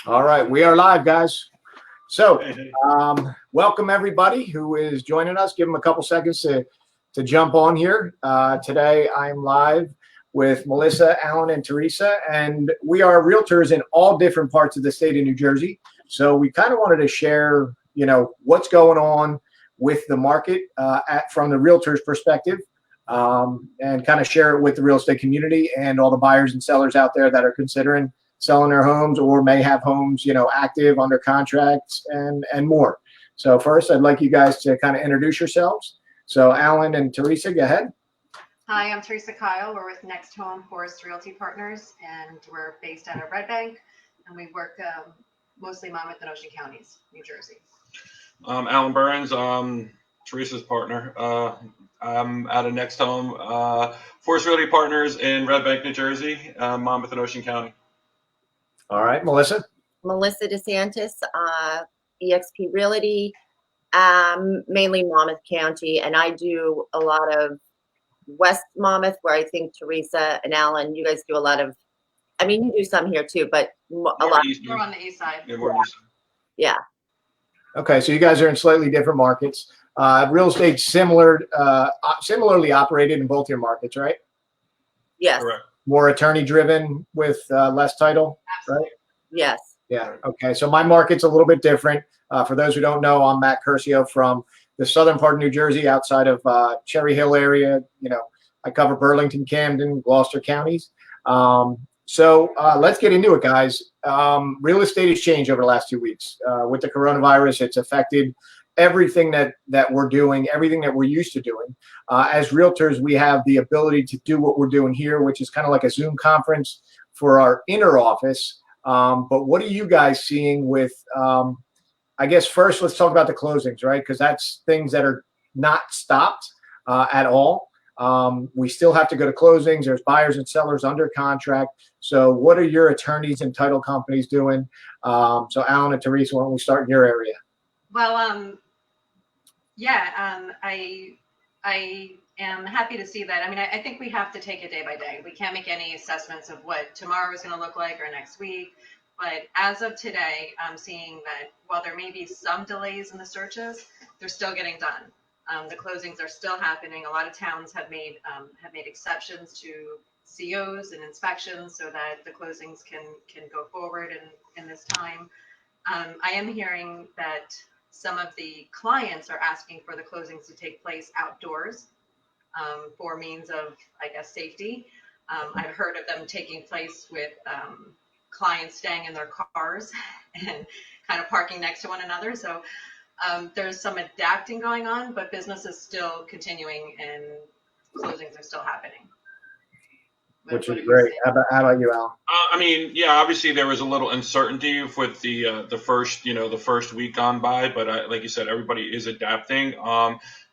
All right, we are live, guys. So, welcome everybody who is joining us. Give them a couple seconds to jump on here. Today, I'm live with Melissa, Allan, and Theresa, and we are realtors in all different parts of the state of New Jersey. So, we kind of wanted to share, what's going on with the market from the realtors' perspective, and kind of share it with the real estate community and all the buyers and sellers out there that are considering selling their homes or may have homes, active under contracts and more. So first, I'd like you guys to kind of introduce yourselves. So Allan and Theresa, go ahead. Hi, I'm Theresa Kuyl. We're with Next Home Forest Realty Partners, and we're based out of Red Bank, and we work mostly Monmouth and Ocean counties, New Jersey. Allan Burns, Theresa's partner. I'm out of Next Home Forest Realty Partners in Red Bank, New Jersey, Monmouth and Ocean County. All right, Melissa. Melissa DeSantis, EXP Realty, mainly Monmouth County, and I do a lot of West Monmouth, where I think Theresa and Allan, you guys do a lot of. I mean, you do some here too, but a lot. We're on the east side. Yeah. Okay, so you guys are in slightly different markets. Real estate similarly operated in both your markets, right? Yes. Correct. More attorney driven with less title, right? Yes. Yeah. Okay. So my market's a little bit different. For those who don't know, I'm Matt Curcio from the southern part of New Jersey, outside of Cherry Hill area. I cover Burlington, Camden, Gloucester counties. So let's get into it, guys. Real estate has changed over the last 2 weeks with the coronavirus. It's affected everything that we're doing, everything that we're used to doing. As realtors, we have the ability to do what we're doing here, which is kind of like a Zoom conference for our inner office. But what are you guys seeing with, I guess first let's talk about the closings, right? Because that's things that are not stopped at all. We still have to go to closings. There's buyers and sellers under contract. So what are your attorneys and title companies doing? So Allan and Theresa, why don't we start in your area? Well, I am happy to see that. I mean, I think we have to take it day by day. We can't make any assessments of what tomorrow is going to look like or next week. But as of today, I'm seeing that while there may be some delays in the searches, they're still getting done. The closings are still happening. A lot of towns have made exceptions to COs and inspections so that the closings can go forward in this time. I am hearing that some of the clients are asking for the closings to take place outdoors for means of, I guess, safety. I've heard of them taking place with clients staying in their cars and kind of parking next to one another. So there's some adapting going on, but business is still continuing and closings are still happening. Which is great. How about you, Allan? I mean, yeah, obviously there was a little uncertainty with the first week gone by, but like you said, everybody is adapting.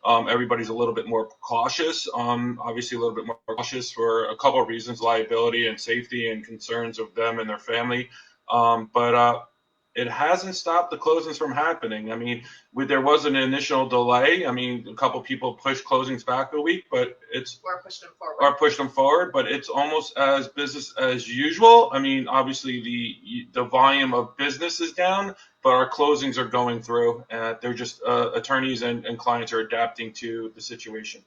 Everybody's a little bit more cautious. Obviously a little bit more cautious for a couple of reasons: liability and safety and concerns of them and their family. But it hasn't stopped the closings from happening. I mean, there was an initial delay. I mean, a couple people pushed closings back a week, but or pushed them forward. But it's almost as business as usual. I mean, obviously the volume of business is down, but our closings are going through. They're just attorneys and clients are adapting to the situation.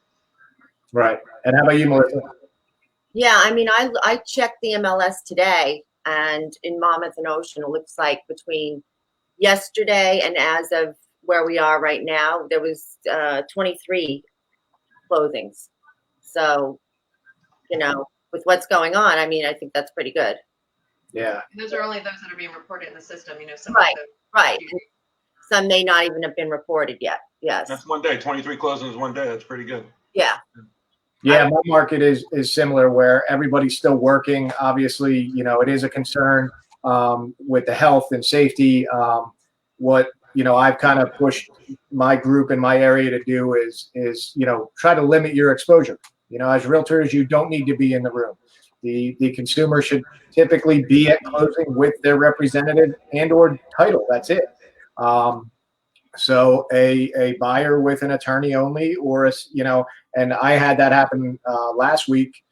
Right. And how about you, Melissa? Yeah. I mean, I checked the MLS today. And in Monmouth and Ocean, it looks like between yesterday and as of where we are right now, there was 23 closings. So, with what's going on, I mean, I think that's pretty good. Yeah. And those are only those that are being reported in the system. Some right. Some may not even have been reported yet. Yes. That's one day. 23 closings one day. That's pretty good. Yeah. Yeah, my market is similar where everybody's still working. Obviously, it is a concern with the health and safety. What I've kind of pushed my group in my area to do is try to limit your exposure. As realtors, you don't need to be in the room. The consumer should typically be at closing with their representative and or title. That's it. So a buyer with an attorney only, or and I had that happen last week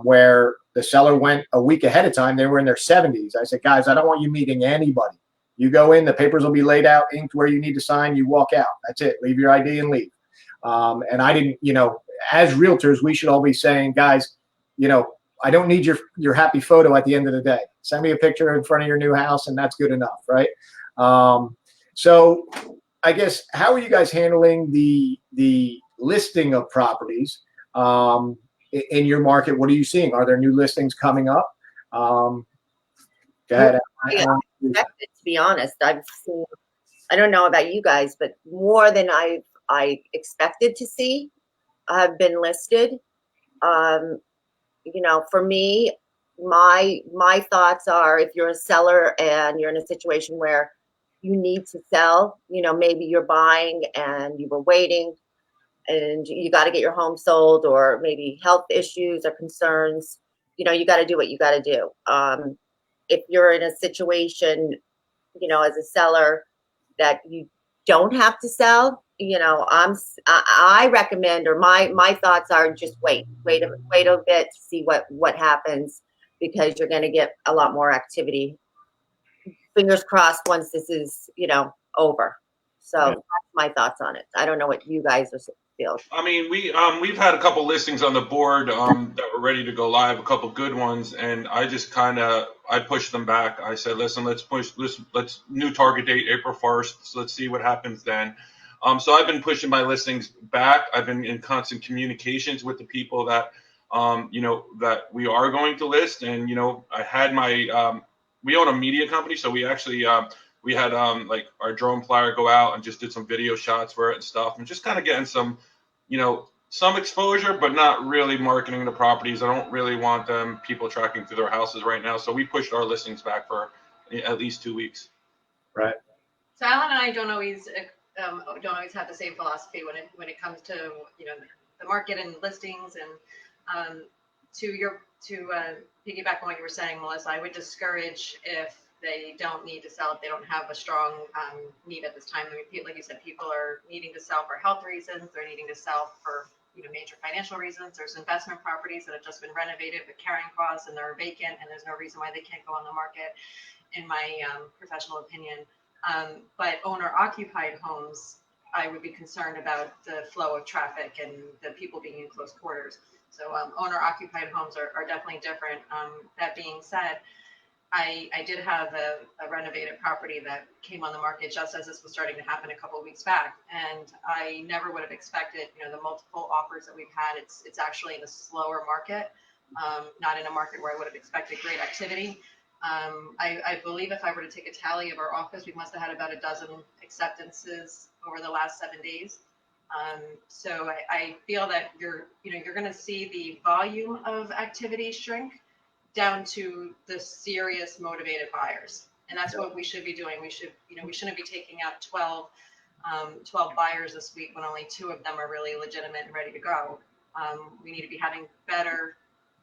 where the seller went a week ahead of time. They were in their 70s. I said, guys, I don't want you meeting anybody. You go in, the papers will be laid out, inked where you need to sign, you walk out. That's it. Leave your ID and leave. And I didn't, as realtors, we should all be saying, guys, I don't need your happy photo at the end of the day. Send me a picture in front of your new house, and that's good enough, right? So I guess, how are you guys handling the listing of properties in your market? What are you seeing? Are there new listings coming up? Go ahead. To be honest, I've seen, I don't know about you guys, but more than I expected to see have been listed. For me, my thoughts are, if you're a seller and you're in a situation where you need to sell, maybe you're buying and you were waiting and you got to get your home sold, or maybe health issues or concerns, you got to do what you got to do. If you're in a situation, as a seller, that you don't have to sell, I recommend, or my thoughts are, just wait a bit to see what happens, because you're going to get a lot more activity. Fingers crossed once this is, over. So that's my thoughts on it. I don't know what you guys feel. I mean, we've had a couple listings on the board that were ready to go live, a couple good ones, and I just I pushed them back. I said, listen, let's new target date April 1st. So let's see what happens then. So I've been pushing my listings back. I've been in constant communications with the people that that we are going to list, and I had my we own a media company, so we actually we had like our drone flyer go out and just did some video shots for it and stuff, and just kind of getting some, some exposure, but not really marketing the properties. I don't really want people tracking through their houses right now. So we pushed our listings back for at least 2 weeks. Right. So Allan and I don't always have the same philosophy when it comes to the market and listings. And to piggyback on what you were saying, Melissa, I would discourage if they don't need to sell, if they don't have a strong need at this time. I mean, like you said, people are needing to sell for health reasons. They're needing to sell for major financial reasons. There's investment properties that have just been renovated with carrying costs and they're vacant, and there's no reason why they can't go on the market, in my professional opinion. But owner-occupied homes, I would be concerned about the flow of traffic and the people being in close quarters. So owner-occupied homes are definitely different. That being said, I did have a renovated property that came on the market just as this was starting to happen a couple of weeks back, and I never would have expected, the multiple offers that we've had. It's actually in a slower market, not in a market where I would have expected great activity. I believe if I were to take a tally of our office, we must have had about a dozen acceptances over the last 7 days. So I feel that you're going to see the volume of activity shrink down to the serious motivated buyers. And that's what we should be doing. We shouldn't be taking out 12 buyers this week when only 2 of them are really legitimate and ready to go. We need to be having better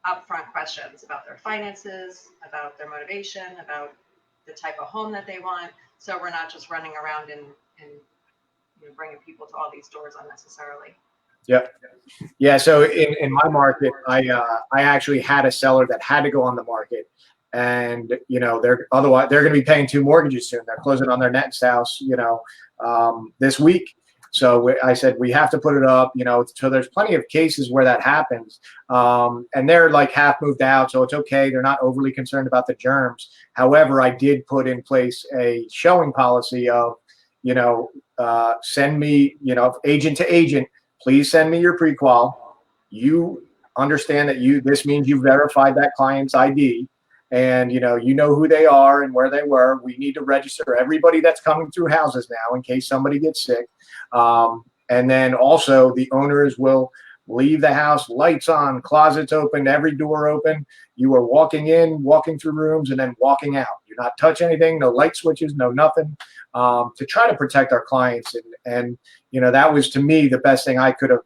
upfront questions about their finances, about their motivation, about the type of home that they want. So we're not just running around and bringing people to all these doors unnecessarily. Yep. Yeah. So in my market, I actually had a seller that had to go on the market, and they're going to be paying 2 mortgages soon. They're closing on their next house, this week. So I said, we have to put it up, so there's plenty of cases where that happens. And they're like half moved out, so it's okay. They're not overly concerned about the germs. However, I did put in place a showing policy of, send me, agent to agent, please send me your pre-qual. You understand that this means you verified that client's ID, and you know who they are and where they were. We need to register everybody that's coming through houses now in case somebody gets sick. And then also the owners will leave the house, lights on, closets open, every door open. You are walking in, walking through rooms, and then walking out. Do not touch anything, no light switches, no nothing, to try to protect our clients. And that was, to me, the best thing I could have,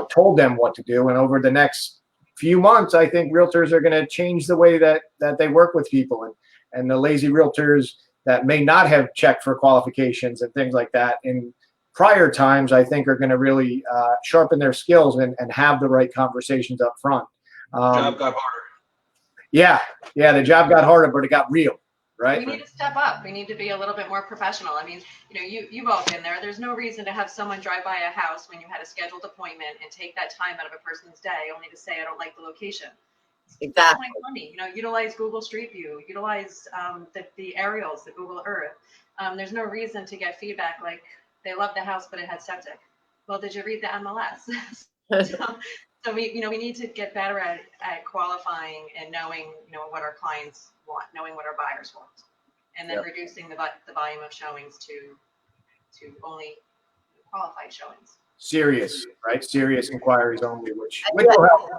told them what to do. And over the next few months, I think realtors are going to change the way that they work with people. And the lazy realtors that may not have checked for qualifications and things like that in prior times, I think are going to really sharpen their skills and have the right conversations up front. Job got harder. Yeah, the job got harder, but it got real, right? We need to step up. We need to be a little bit more professional. I mean, you've all been there. There's no reason to have someone drive by a house when you had a scheduled appointment and take that time out of a person's day only to say, I don't like the location. Exactly. Money. Utilize Google Street View, utilize the aerials, the Google Earth. There's no reason to get feedback like they loved the house, but it had septic. Well, did you read the MLS? So we need to get better at qualifying and knowing, what our clients want, knowing what our buyers want, and then reducing the volume of showings to only qualified showings. Serious, right? Serious inquiries only, which Yeah, will help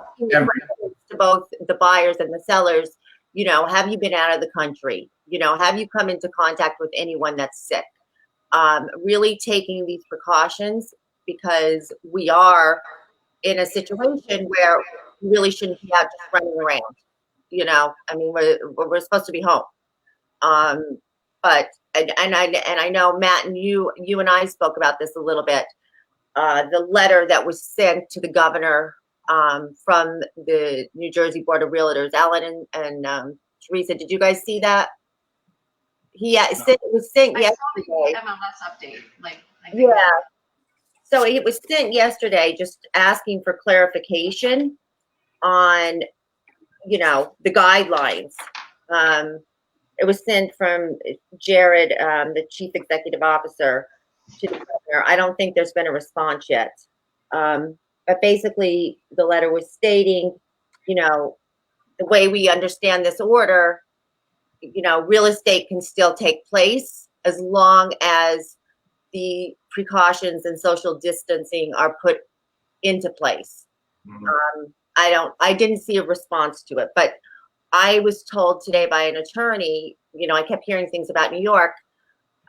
to both the buyers and the sellers. Have you been out of the country? Have you come into contact with anyone that's sick? Really taking these precautions, because we are in a situation where we really shouldn't be out just running around. I mean, we're supposed to be home. But I know, Matt, and you and I spoke about this a little bit. The letter that was sent to the governor from the New Jersey Board of Realtors, Allan and Theresa, did you guys see that? It was sent I yesterday. saw the MLS update. Yeah. So it was sent yesterday, just asking for clarification on, the guidelines. It was sent from Jared, the chief executive officer, to the governor. I don't think there's been a response yet. But basically, the letter was stating, the way we understand this order, real estate can still take place as long as the precautions and social distancing are put into place. Mm-hmm. I didn't see a response to it, but I was told today by an attorney, I kept hearing things about New York.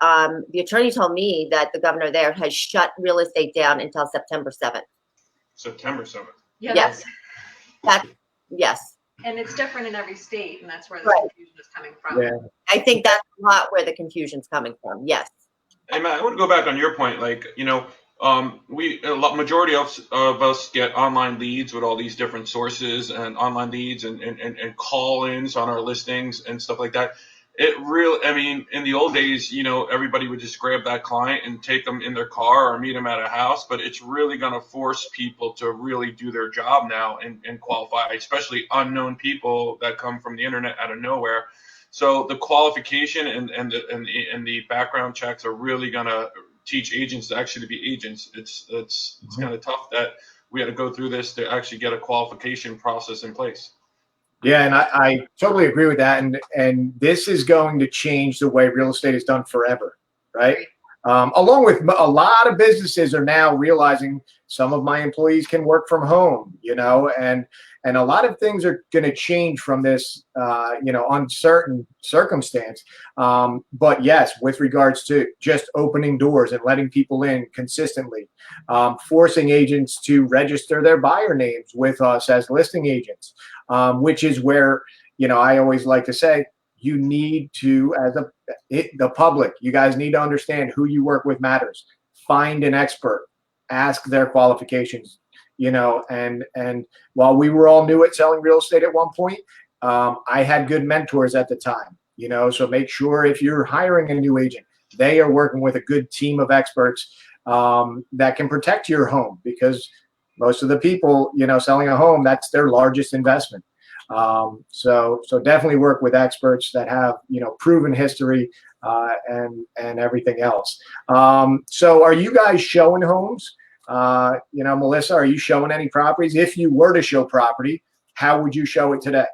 The attorney told me that the governor there has shut real estate down until September 7th. September 7th. Yeah, Yes. And it's different in every state, and that's where the Right. confusion is coming from. Yeah. I think that's a lot where the confusion's coming from. Yes. Hey, Matt, I want to go back on your point. Majority of us get online leads with all these different sources and online leads and call-ins on our listings and stuff like that. In the old days, everybody would just grab that client and take them in their car or meet them at a house, but it's really going to force people to really do their job now and qualify, especially unknown people that come from the internet out of nowhere. So the qualification and the background checks are really going to teach agents to actually be agents. It's kind of tough that we had to go through this to actually get a qualification process in place. Yeah, and I totally agree with that. And this is going to change the way real estate is done forever, right? Along with a lot of businesses are now realizing some of my employees can work from home, and a lot of things are going to change from this, uncertain circumstance. But yes, with regards to just opening doors and letting people in consistently, forcing agents to register their buyer names with us as listing agents, which is where, I always like to say, you need to, as the public, you guys need to understand who you work with matters. Find an expert, ask their qualifications, and while we were all new at selling real estate at one point, I had good mentors at the time, so make sure if you're hiring a new agent, they are working with a good team of experts that can protect your home, because most of the people, selling a home, that's their largest investment. So definitely work with experts that have, proven history, and everything else. So are you guys showing homes? Melissa, are you showing any properties? If you were to show property, how would you show it today?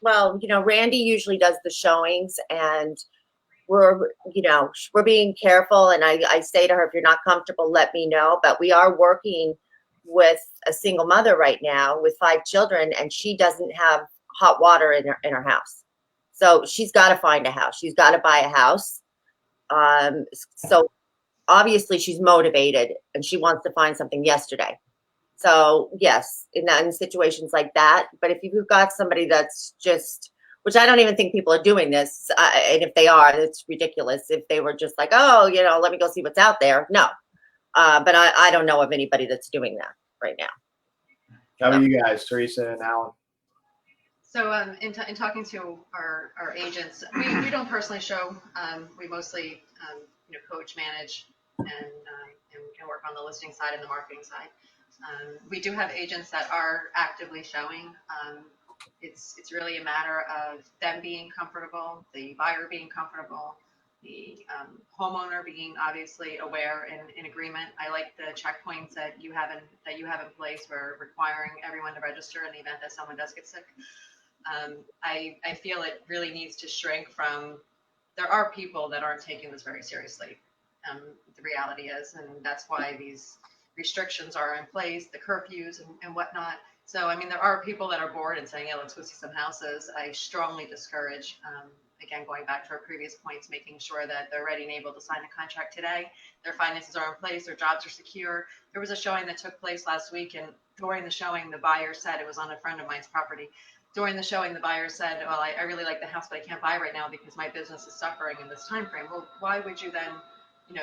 Well, Randy usually does the showings, and we're being careful. And I say to her, if you're not comfortable, let me know. But we are working with a single mother right now with 5 children, and she doesn't have hot water in her house. So she's got to find a house. She's got to buy a house. So obviously she's motivated and she wants to find something yesterday. So yes, in situations like that. But if you've got somebody that's just, which I don't even think people are doing this, and if they are, it's ridiculous. If they were just like, oh, let me go see what's out there. No. But I don't know of anybody that's doing that right now. How about you guys, Theresa and Allan? So in talking to our agents, we don't personally show. We mostly coach, manage, and work on the listing side and the marketing side. We do have agents that are actively showing. It's really a matter of them being comfortable, the buyer being comfortable, the homeowner being obviously aware and in agreement. I like the checkpoints that you have in place for requiring everyone to register in the event that someone does get sick. I feel it really needs to shrink from, there are people that aren't taking this very seriously. The reality is, and that's why these restrictions are in place, the curfews and whatnot. So, I mean, there are people that are bored and saying, yeah, let's go see some houses. I strongly discourage, again, going back to our previous points, making sure that they're ready and able to sign a contract today. Their finances are in place, their jobs are secure. There was a showing that took place last week, and during the showing, the buyer said, it was on a friend of mine's property. During the showing, the buyer said, well, I really like the house, but I can't buy right now because my business is suffering in this time frame. Well, why would you then,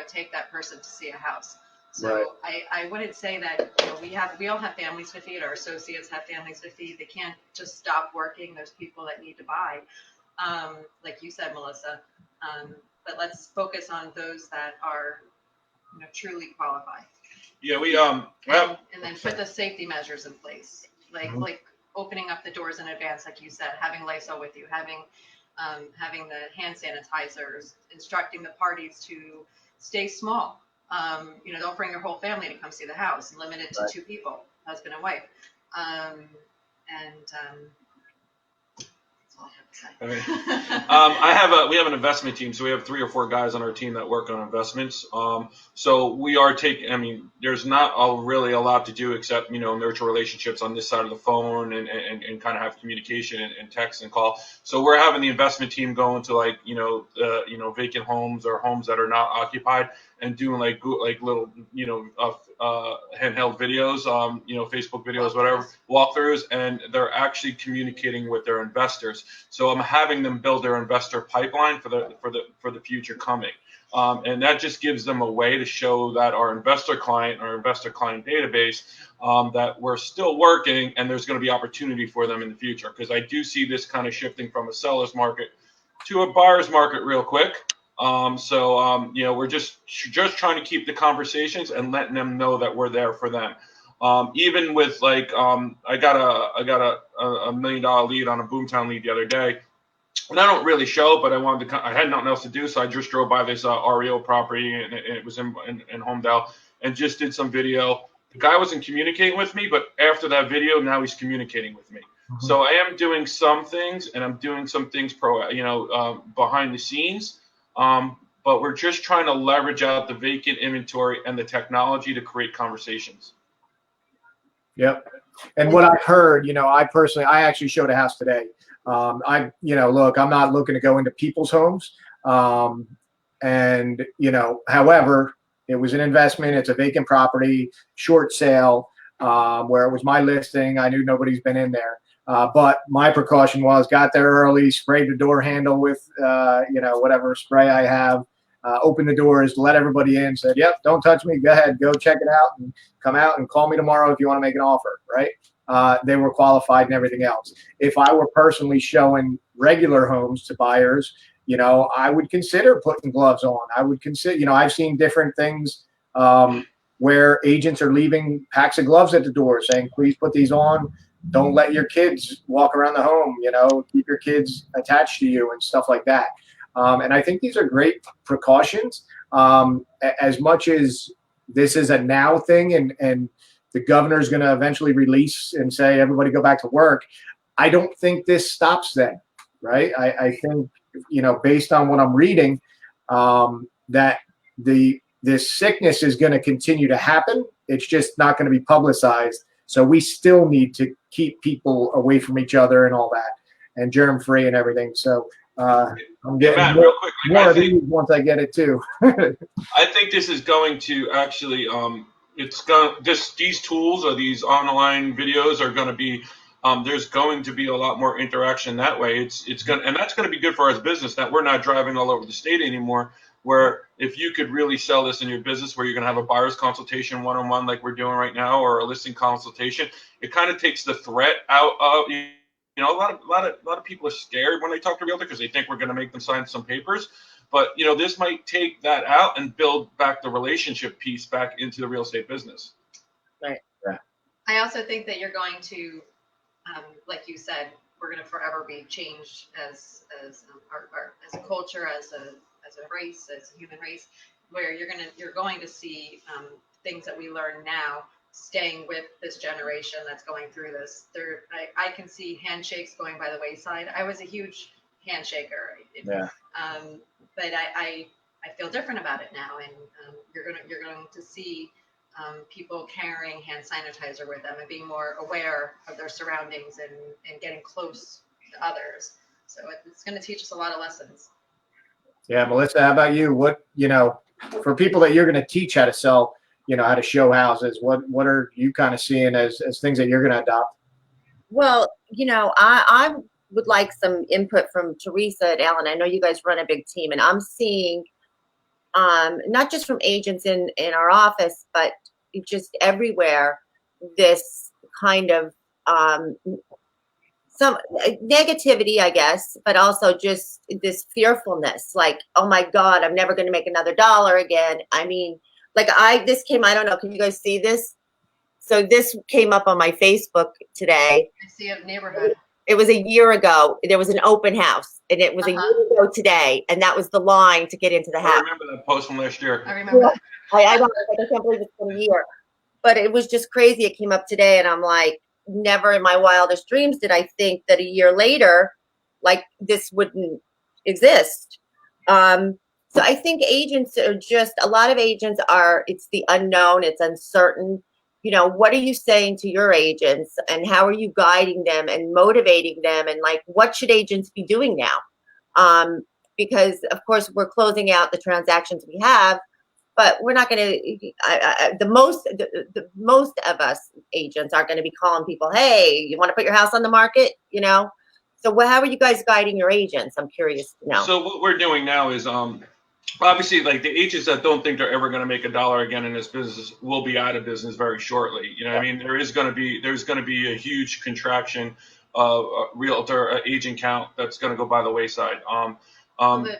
take that person to see a house? So right. I wouldn't say that, we all have families to feed. Our associates have families to feed. They can't just stop working. There's people that need to buy, like you said, Melissa. But let's focus on those that are, truly qualified. Yeah, and then put the safety measures in place, like opening up the doors in advance, like you said, having Lysol with you, having the hand sanitizers, instructing the parties to stay small. Don't bring your whole family to come see the house, and limit it to 2 people, husband and wife. That's all I have to say. We have an investment team, so we have 3 or 4 guys on our team that work on investments. So we are there's not really a lot to do except, nurture relationships on this side of the phone and kind of have communication and text and call. So we're having the investment team go into vacant homes or homes that are not occupied and doing little, handheld videos, Facebook videos, whatever, walkthroughs, and they're actually communicating with their investors. So I'm having them build their investor pipeline for the future coming. And that just gives them a way to show that our investor client database, that we're still working and there's going to be opportunity for them in the future. Because I do see this kind of shifting from a seller's market to a buyer's market real quick. We're just trying to keep the conversations and letting them know that we're there for them. Even with I got a $1 million lead on a Boomtown lead the other day. And I don't really show, but I had nothing else to do, so I just drove by this REO property, and it was in Homedale, and just did some video. The guy wasn't communicating with me, but after that video, now he's communicating with me. Mm-hmm. So I am doing some things, and I'm doing some things behind the scenes. But we're just trying to leverage out the vacant inventory and the technology to create conversations. Yep. And what I've heard, I actually showed a house today. Look, I'm not looking to go into people's homes. However, it was an investment. It's a vacant property, short sale, where it was my listing. I knew nobody's been in there. But my precaution was got there early, sprayed the door handle with, whatever spray I have, opened the doors, let everybody in, said, yep, don't touch me. Go ahead, go check it out and come out and call me tomorrow if you want to make an offer, right? They were qualified and everything else. If I were personally showing regular homes to buyers, I would consider putting gloves on. I would consider, I've seen different things where agents are leaving packs of gloves at the door saying, please put these on. Don't let your kids walk around the home, keep your kids attached to you and stuff like that. And I think these are great precautions. As much as this is a now thing and the governor's going to eventually release and say, everybody go back to work, I don't think this stops them, right? I think, based on what I'm reading, that this sickness is going to continue to happen. It's just not going to be publicized. So we still need to keep people away from each other and all that, and germ-free and everything. So I'm getting Matt, real quick, more of these once I get it too. I think this is going to actually, these tools or these online videos are going to be, there's going to be a lot more interaction that way. And that's going to be good for our business, that we're not driving all over the state anymore. where if you could really sell this in your business, where you're going to have a buyer's consultation one-on-one like we're doing right now, or a listing consultation, it kind of takes the threat out of, you know, a lot of people are scared when they talk to a realtor because they think we're going to make them sign some papers. But, you know, this might take that out and build back the relationship piece back into the real estate business. Right. Yeah. I also think that you're going to, like you said, we're going to forever be changed as a culture, as a race, as a human race, where you're going to see things that we learn now staying with this generation that's going through this. I can see handshakes going by the wayside. I was a huge handshaker. Yeah. But I feel different about it now, and you're going to see people carrying hand sanitizer with them and being more aware of their surroundings and getting close to others. So it's going to teach us a lot of lessons. Yeah, Melissa, how about you? What, you know, for people that you're going to teach how to sell, you know, how to show houses, what are you kind of seeing as things that you're going to adopt? Well, you know, I would like some input from Theresa and Allan. I know you guys run a big team, and I'm seeing not just from agents in our office, but just everywhere, this kind of some negativity, I guess, but also just this fearfulness, like, oh my God, I'm never going to make another dollar again. I mean, like I don't know, can you guys see this? So this came up on my Facebook today. I see a neighborhood. It was a year ago. There was an open house, and it was a year ago today, and that was the line to get into the house. I remember that post from last year. I remember that. I can't believe it's been a year. But it was just crazy. It came up today, and I'm like, never in my wildest dreams did I think that a year later, like, this wouldn't exist. So I think agents are just, a lot of agents are, it's the unknown, it's uncertain. You know, what are you saying to your agents, and how are you guiding them and motivating them, and like, what should agents be doing now? Because of course we're closing out the transactions we have, but we're not going to. The most of us agents aren't going to be calling people, "Hey, you want to put your house on the market?" You know. So how are you guys guiding your agents? I'm curious to know. So what we're doing now is obviously, like, the agents that don't think they're ever going to make a dollar again in this business will be out of business very shortly. You know what I mean? There's going to be a huge contraction of realtor agent count that's going to go by the wayside.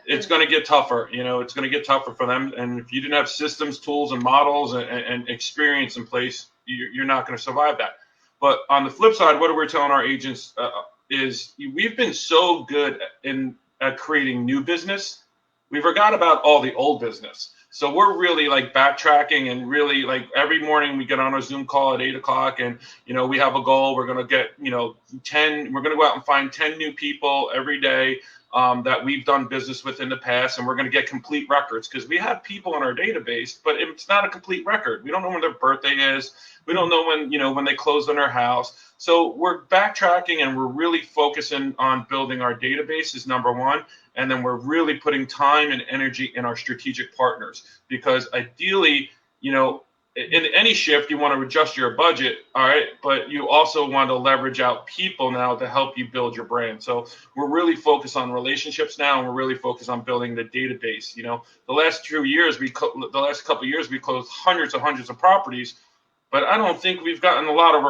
It's going to get tougher. You know, it's going to get tougher for them. And if you didn't have systems, tools, and models and experience in place, you're not going to survive that. But on the flip side, what we're telling our agents is we've been so good at creating new business, we forgot about all the old business. So we're really like backtracking, and really, like, every morning we get on a Zoom call at 8:00, and, you know, we have a goal. We're going to get, you know, 10, we're going to go out and find 10 new people every day that we've done business with in the past. And we're going to get complete records, because we have people in our database, but it's not a complete record. We don't know when their birthday is. We don't know when, you know, when they closed on their house. So we're backtracking, and we're really focusing on building our database is number one. And then we're really putting time and energy in our strategic partners, because ideally, you know, in any shift, you want to adjust your budget, all right, but you also want to leverage out people now to help you build your brand. So we're really focused on relationships now, and we're really focused on building the database. You know, the last couple of years, we closed hundreds of properties, but I don't think we've gotten a lot of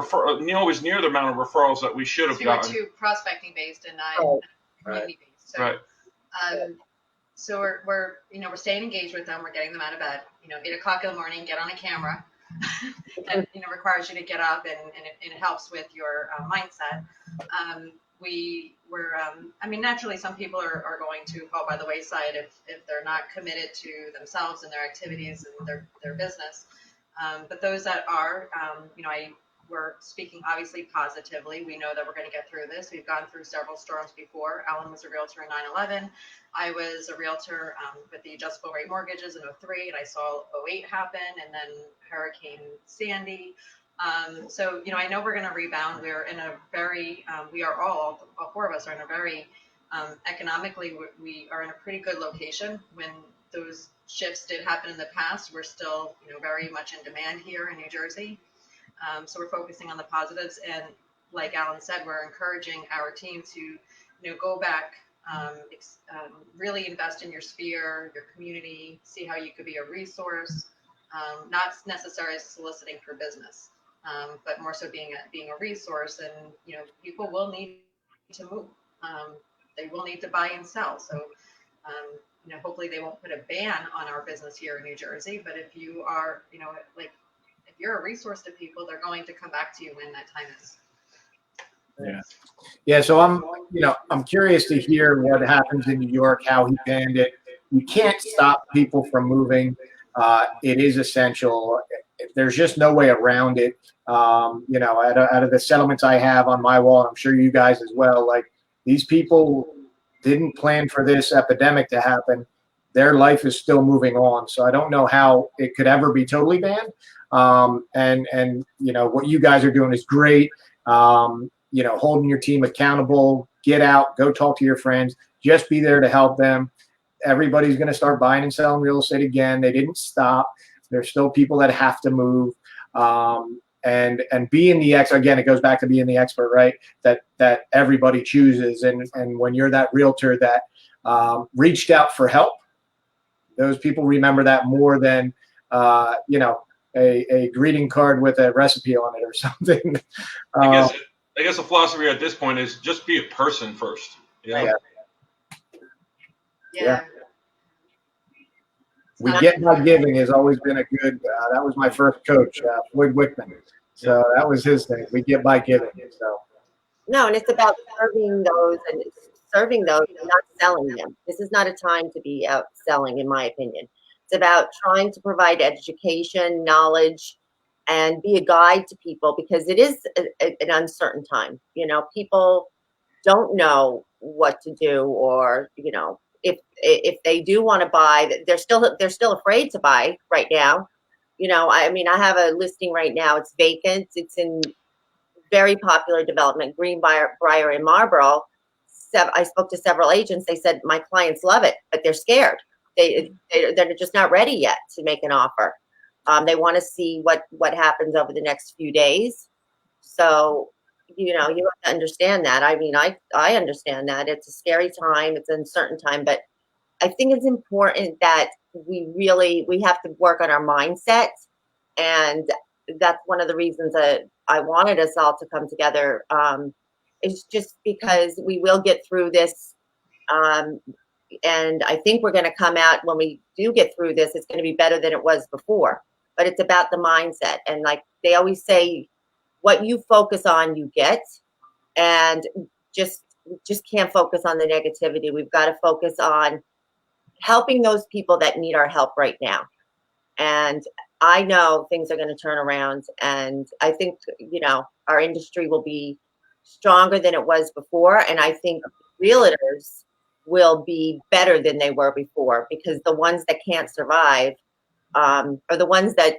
always near the amount of referrals that we should have gotten. We're too prospecting based and not community based. So, right. So we're staying engaged with them. We're getting them out of bed. 8:00 in the morning, get on a camera. That requires you to get up, and it helps with your mindset. Naturally, some people are going to fall by the wayside if they're not committed to themselves and their activities and their business. But those that are, we're speaking obviously positively. We know that we're going to get through this. We've gone through several storms before. Allan was a realtor in 9/11. I was a realtor with the adjustable rate mortgages in 2003, and I saw 2008 happen, and then Hurricane Sandy. So I know we're going to rebound. We're in a very, we are all four of us are in a very, economically, we are in a pretty good location. When those shifts did happen in the past, we're still, very much in demand here in New Jersey. So we're focusing on the positives, and like Allan said, we're encouraging our team to, go back Really invest in your sphere, your community, see how you could be a resource, not necessarily soliciting for business, but more so being a resource. And people will need to move. They will need to buy and sell. So hopefully they won't put a ban on our business here in New Jersey. But if you are, like if you're a resource to people, they're going to come back to you when that time is. Yeah. Yeah. So I'm curious to hear what happens in New York, how he banned it. You can't stop people from moving. It is essential. There's just no way around it. Out of the settlements I have on my wall, and I'm sure you guys as well, like these people didn't plan for this epidemic to happen. Their life is still moving on. So I don't know how it could ever be totally banned. And what you guys are doing is great. Holding your team accountable, get out, go talk to your friends, just be there to help them. Everybody's going to start buying and selling real estate again. They didn't stop. There's still people that have to move. And being the expert, again, it goes back to being the expert, right? That everybody chooses. And when you're that realtor that reached out for help, those people remember that more than, a greeting card with a recipe on it or something. I guess the philosophy at this point is just be a person first. Yeah. Yeah. We get by giving has always been a good. That was my first coach, Floyd Wickman. So that was his thing. We get by giving. So. No, and it's about serving those and not selling them. This is not a time to be out selling, in my opinion. It's about trying to provide education, knowledge, and be a guide to people, because it is an uncertain time. People don't know what to do, or if they do want to buy, they're still afraid to buy right now. I have a listing right now. It's vacant. It's in very popular development, Greenbrier in Marlborough. I spoke to several agents. They said my clients love it, but they're scared. They're just not ready yet to make an offer. They want to see what happens over the next few days. So, you have to understand that. I understand that it's a scary time. It's an uncertain time, but I think it's important that we have to work on our mindset. And that's one of the reasons that I wanted us all to come together. It's just because we will get through this. And I think we're going to come out, when we do get through this, it's going to be better than it was before. But it's about the mindset. And like they always say, what you focus on, you get. And just can't focus on the negativity. We've got to focus on helping those people that need our help right now. And I know things are going to turn around. And I think, our industry will be stronger than it was before. And I think realtors will be better than they were before, because the ones that can't survive are the ones that,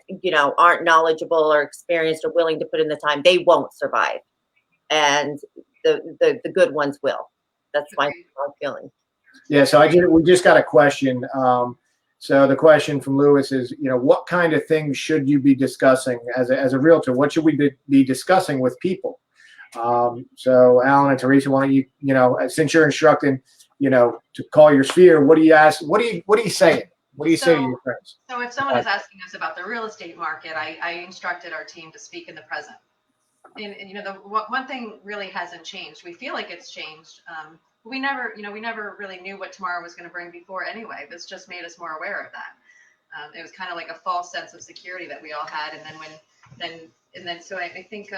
aren't knowledgeable or experienced or willing to put in the time. They won't survive. And the good ones will. That's my feeling. Yeah. So we just got a question. So the question from Lewis is, what kind of things should you be discussing as a realtor? What should we be discussing with people? So Allan and Theresa, why don't you, since you're instructing, to call your sphere, what do you ask? What are you saying? What do you say to your friends? So if someone is asking us about the real estate market, I instructed our team to speak in the present. And the one thing really hasn't changed. We feel like it's changed. We never really knew what tomorrow was going to bring before anyway. This just made us more aware of that. It was kind of like a false sense of security that we all had. And then so I think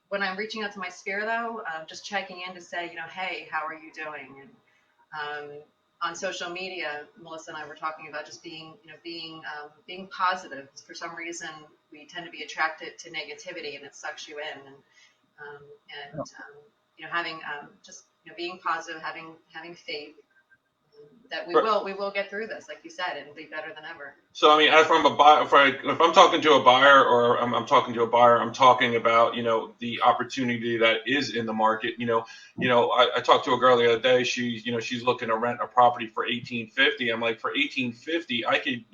when I'm reaching out to my sphere, though, just checking in to say, hey, how are you doing? And on social media, Melissa and I were talking about just being positive. For some reason, we tend to be attracted to negativity, and it sucks you in. And having just being positive, having faith that we will get through this, like you said, and be better than ever. So I mean, if I'm talking to a buyer, or I'm talking to a buyer, I'm talking about the opportunity that is in the market. I talked to a girl the other day. She's looking to rent a property for $1,850. I'm like, for $1,850, I could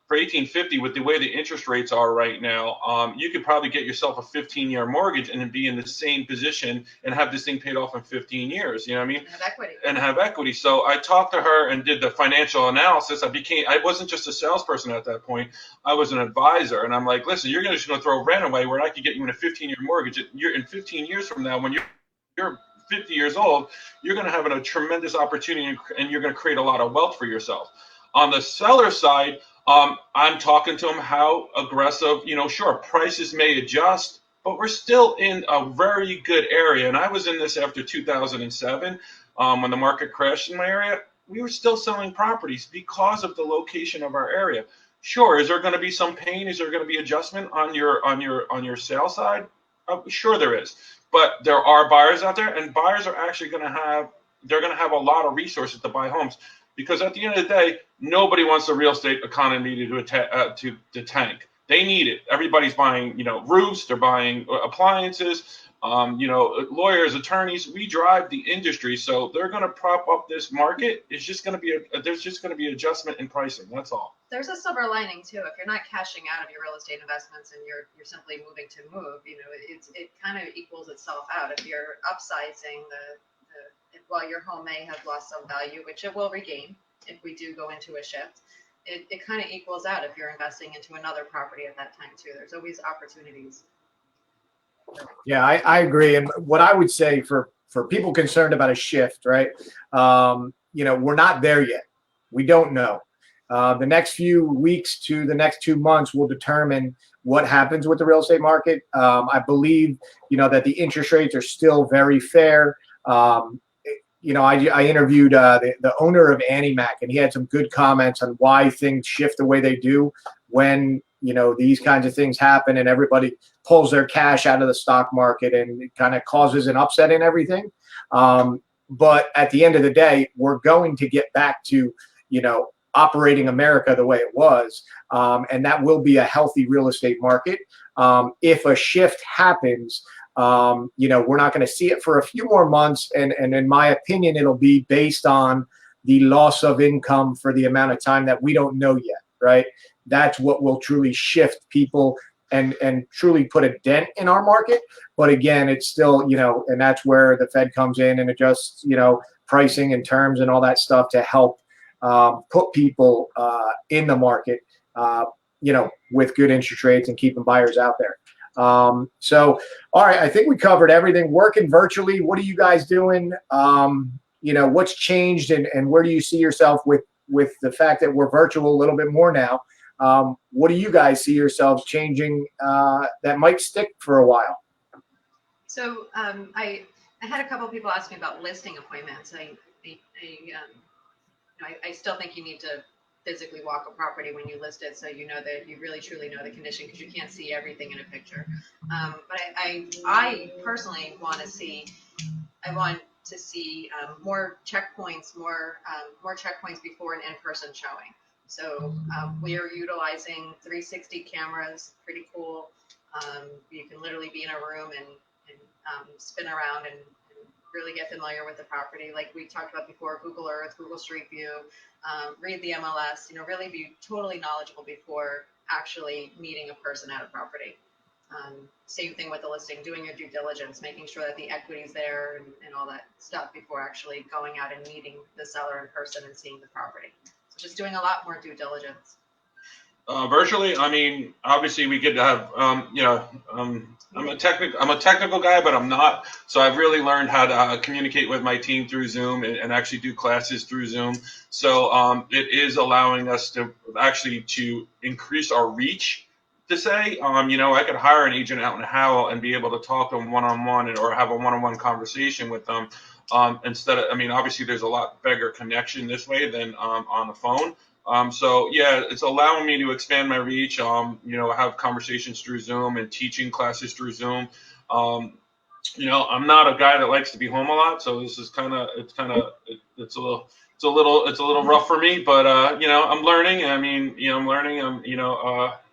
for 1850, with the way the interest rates are right now, you could probably get yourself a 15-year mortgage and then be in the same position and have this thing paid off in 15 years. You know what I mean? Have equity. And have equity. So I talked to her and did the financial analysis. I wasn't just a salesperson at that point. I was an advisor. And I'm like, listen, you're just going to throw rent away where I could get you in a 15-year mortgage. You're in 15 years from now, when you're 50 years old, you're going to have a tremendous opportunity, and you're going to create a lot of wealth for yourself. On the seller side, I'm talking to them how aggressive, sure, prices may adjust, but we're still in a very good area. And I was in this after 2007, when the market crashed in my area. We were still selling properties because of the location of our area. Sure, is there going to be some pain? Is there going to be adjustment on your sales side? Sure, there is. But there are buyers out there, and buyers are actually going to have a lot of resources to buy homes. Because at the end of the day, nobody wants the real estate economy to tank. They need it. Everybody's buying, roofs. They're buying appliances. Lawyers, attorneys. We drive the industry, so they're going to prop up this market. It's just going to be there's just going to be adjustment in pricing. That's all. There's a silver lining too. If you're not cashing out of your real estate investments and you're simply moving to move, it kind of equals itself out. If you're upsizing while your home may have lost some value, which it will regain if we do go into a shift, it kind of equals out if you're investing into another property at that time too. There's always opportunities. Yeah, I agree. And what I would say for people concerned about a shift, right? We're not there yet. We don't know. The next few weeks to the next 2 months will determine what happens with the real estate market. I believe, that the interest rates are still very fair. I interviewed the owner of Annie Mac, and he had some good comments on why things shift the way they do when, these kinds of things happen and everybody pulls their cash out of the stock market, and it kind of causes an upset in everything. But at the end of the day, we're going to get back to, operating America the way it was. And that will be a healthy real estate market. If a shift happens, we're not going to see it for a few more months. And in my opinion, it'll be based on the loss of income for the amount of time that we don't know yet, right? That's what will truly shift people and truly put a dent in our market. But again, it's still, and that's where the Fed comes in and adjusts, pricing and terms and all that stuff to help put people in the market, with good interest rates and keeping buyers out there. So, all right, I think we covered everything. Working virtually, what are you guys doing? What's changed, and where do you see yourself with the fact that we're virtual a little bit more now? What do you guys see yourselves changing that might stick for a while? So I had a couple of people ask me about listing appointments. I still think you need to physically walk a property when you list it, so you know that you really truly know the condition, because you can't see everything in a picture. But I personally want to see more checkpoints, more checkpoints before an in-person showing. So we are utilizing 360 cameras, pretty cool. You can literally be in a room and spin around and really get familiar with the property. Like we talked about before, Google Earth, Google Street View, read the MLS, really be totally knowledgeable before actually meeting a person at a property. Same thing with the listing, doing your due diligence, making sure that the equity is there and all that stuff before actually going out and meeting the seller in person and seeing the property. So just doing a lot more due diligence. Virtually, I mean, obviously we get to have, I'm a technical guy, but I'm not. So I've really learned how to communicate with my team through Zoom and actually do classes through Zoom. So it is allowing us to increase our reach. To say, I could hire an agent out in Howell and be able to talk to them one-on-one or have a one-on-one conversation with them instead of, obviously there's a lot bigger connection this way than on the phone. So yeah, it's allowing me to expand my reach, have conversations through Zoom and teaching classes through Zoom. I'm not a guy that likes to be home a lot. So this is it's a little rough for me, but, I'm learning.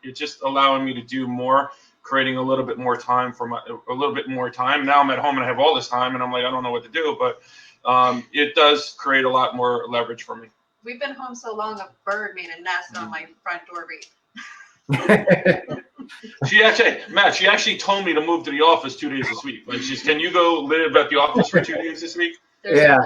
It's just allowing me to do more, creating a little bit more time Now I'm at home and I have all this time and I'm like, I don't know what to do, but it does create a lot more leverage for me. We've been home so long, a bird made a nest on my front door wreath. She actually told me to move to the office 2 days this week. Like, can you go live at the office for 2 days this week? Yeah.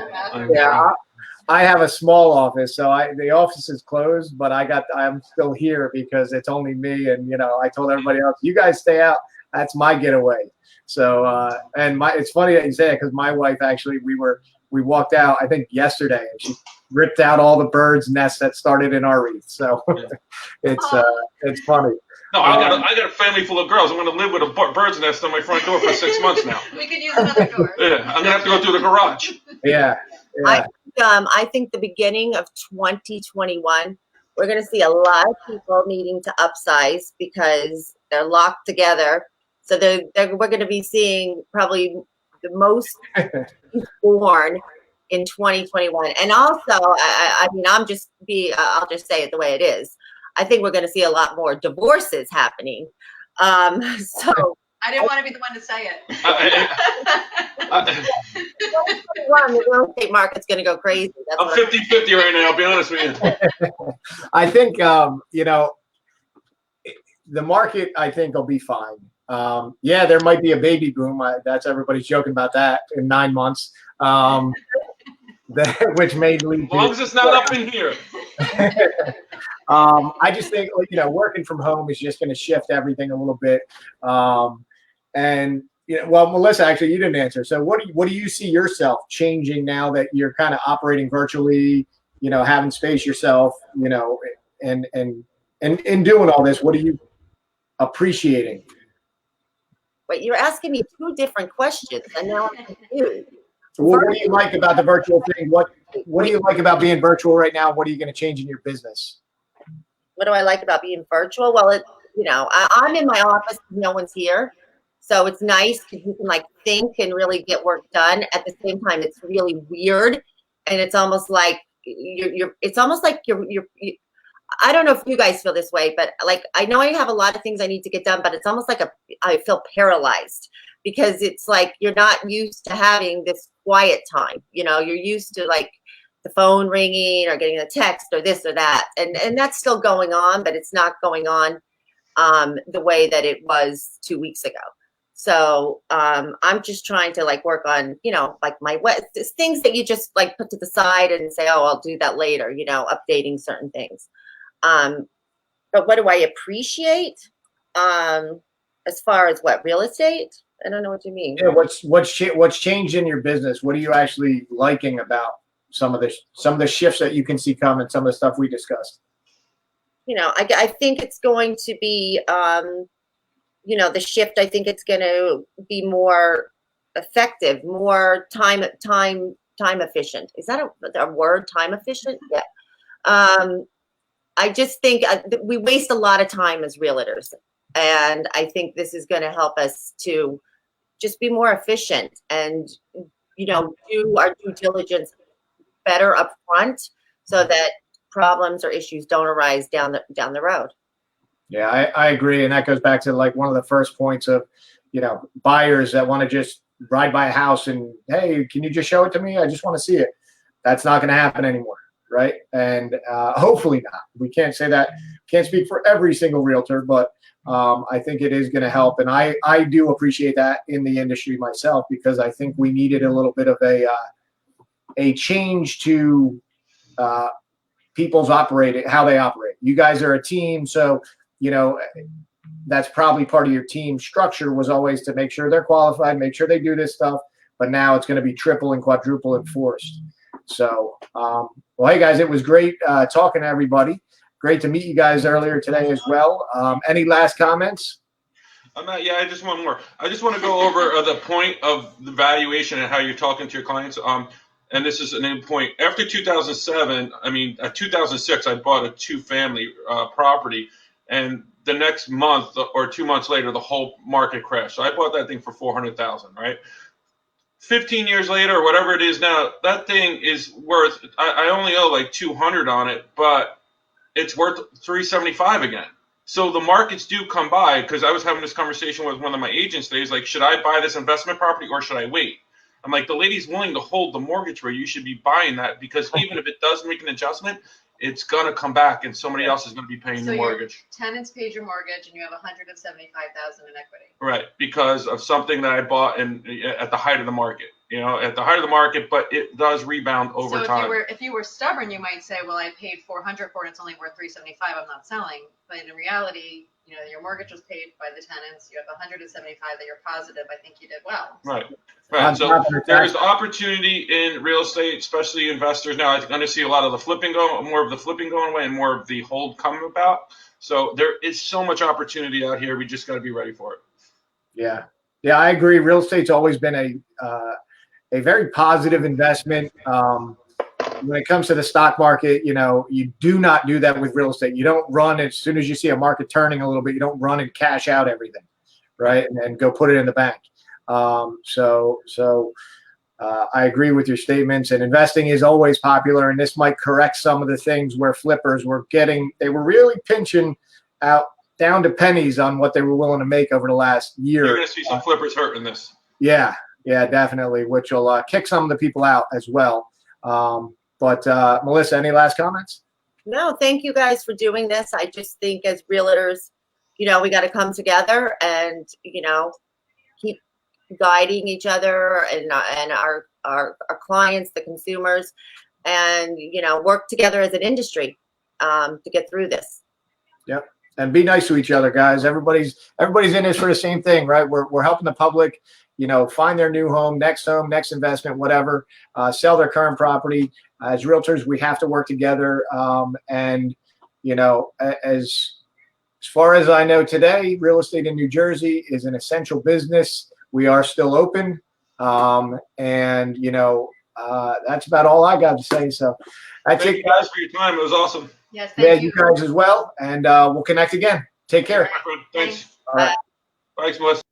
I have a small office, so the office is closed, but I'm still here because it's only me, and I told everybody else, you guys stay out. That's my getaway. So it's funny that you say it, because my wife actually, we walked out, I think yesterday, and she ripped out all the birds' nests that started in our wreath. So it's funny. No, I got a family full of girls. I'm going to live with a bird's nest on my front door for 6 months now. We could use another door. Yeah, I'm going to have to go through the garage. Yeah. I think the beginning of 2021, we're going to see a lot of people needing to upsize because they're locked together. So we're going to be seeing probably the most born in 2021. And also, I'll just say it the way it is. I think we're going to see a lot more divorces happening. So I didn't want to be the one to say it. 2021, the real estate market's going to go crazy. I'm 50-50 right now, I'll be honest with you. I think, the market, I think, will be fine. There might be a baby boom. That's everybody's joking about that in 9 months, which may lead to. As long as it's not up in here. I just think, working from home is just going to shift everything a little bit. Well, Melissa, actually, you didn't answer. So what do you see yourself changing now that you're kind of operating virtually, having space yourself, and doing all this? What are you appreciating? But you're asking me two different questions, and now I'm confused. So what do you like about the virtual thing? What do you like about being virtual right now? What are you going to change in your business? What do I like about being virtual? Well, I'm in my office. No one's here. So it's nice because you can think and really get work done. At the same time, it's really weird. And it's almost like you're I don't know if you guys feel this way, but I know I have a lot of things I need to get done, but it's almost like I feel paralyzed because it's like you're not used to having this quiet time. You're used to the phone ringing or getting a text or this or that. And that's still going on, but it's not going on the way that it was 2 weeks ago. So I'm just trying to work on, my things that you just put to the side and say, oh, I'll do that later, updating certain things. But what do I appreciate as far as real estate? I don't know what you mean. Yeah, what's changed in your business? What are you actually liking about some of the shifts that you can see coming, some of the stuff we discussed? I think it's going to be, the shift. I think it's going to be more effective, more time efficient. Is that a word? Time efficient? Yeah. I just think we waste a lot of time as realtors, and I think this is going to help us to just be more efficient and do our due diligence better up front so that problems or issues don't arise down the road. Yeah, I agree. And that goes back to one of the first points of, buyers that want to just ride by a house and, hey, can you just show it to me? I just want to see it. That's not going to happen anymore. Right. And hopefully not. We can't say that. Can't speak for every single realtor, but I think it is going to help. And I do appreciate that in the industry myself, because I think we needed a little bit of a change to people's how they operate. You guys are a team. So, that's probably part of your team structure was always to make sure they're qualified, make sure they do this stuff. But now it's going to be triple and quadruple enforced. So, well, hey, guys, it was great talking to everybody. Great to meet you guys earlier today as well. Any last comments? I just want more. I just want to go over the point of the valuation and how you're talking to your clients. And this is an end point. After 2007, 2006, I bought a 2-family property. And the next month or 2 months later, the whole market crashed. So I bought that thing for $400,000, right? 15 years later, or whatever it is now, that thing is worth, I only owe $200 on it, but it's worth $375 again. So the markets do come by, because I was having this conversation with one of my agents today. He's like, should I buy this investment property or should I wait? I'm like, the lady's willing to hold the mortgage rate. You should be buying that, because even if it does make an adjustment, it's going to come back and somebody else is going to be paying the mortgage. Your tenants paid your mortgage and you have $175,000 in equity. Right, because of something that I bought at the height of the market. At the height of the market, but it does rebound over time. If you were stubborn, you might say, well, I paid $400 for it, it's only worth $375, I'm not selling. But in reality, your mortgage was paid by the tenants, you have $175 that you're positive, I think you did well. Right. Right. So there's opportunity in real estate, especially investors. Now, I'm going to see a lot of the flipping more of the flipping going away and more of the hold coming about. So there is so much opportunity out here. We just got to be ready for it. Yeah. Yeah, I agree. Real estate's always been a very positive investment. When it comes to the stock market, you do not do that with real estate. You don't run as soon as you see a market turning a little bit, you don't run and cash out everything, right? And go put it in the bank. I agree with your statements, and investing is always popular. And this might correct some of the things where flippers were they were really pinching out down to pennies on what they were willing to make over the last year. You're going to see some flippers hurt in this. Yeah, definitely, which will kick some of the people out as well. But Melissa, any last comments? No, thank you guys for doing this. I just think as realtors, we got to come together and, keep guiding each other and our clients, the consumers, and, work together as an industry to get through this. Yep. And be nice to each other, guys. Everybody's in this for the same thing, right? We're helping the public, find their new home, next investment, whatever, sell their current property. As realtors, we have to work together. And as far as I know today, real estate in New Jersey is an essential business. We are still open. And that's about all I got to say. So that's Thank you guys for your time. It was awesome. Yes, thank you. You guys as well. And we'll connect again. Take care. Thanks. All right. Thanks, Melissa.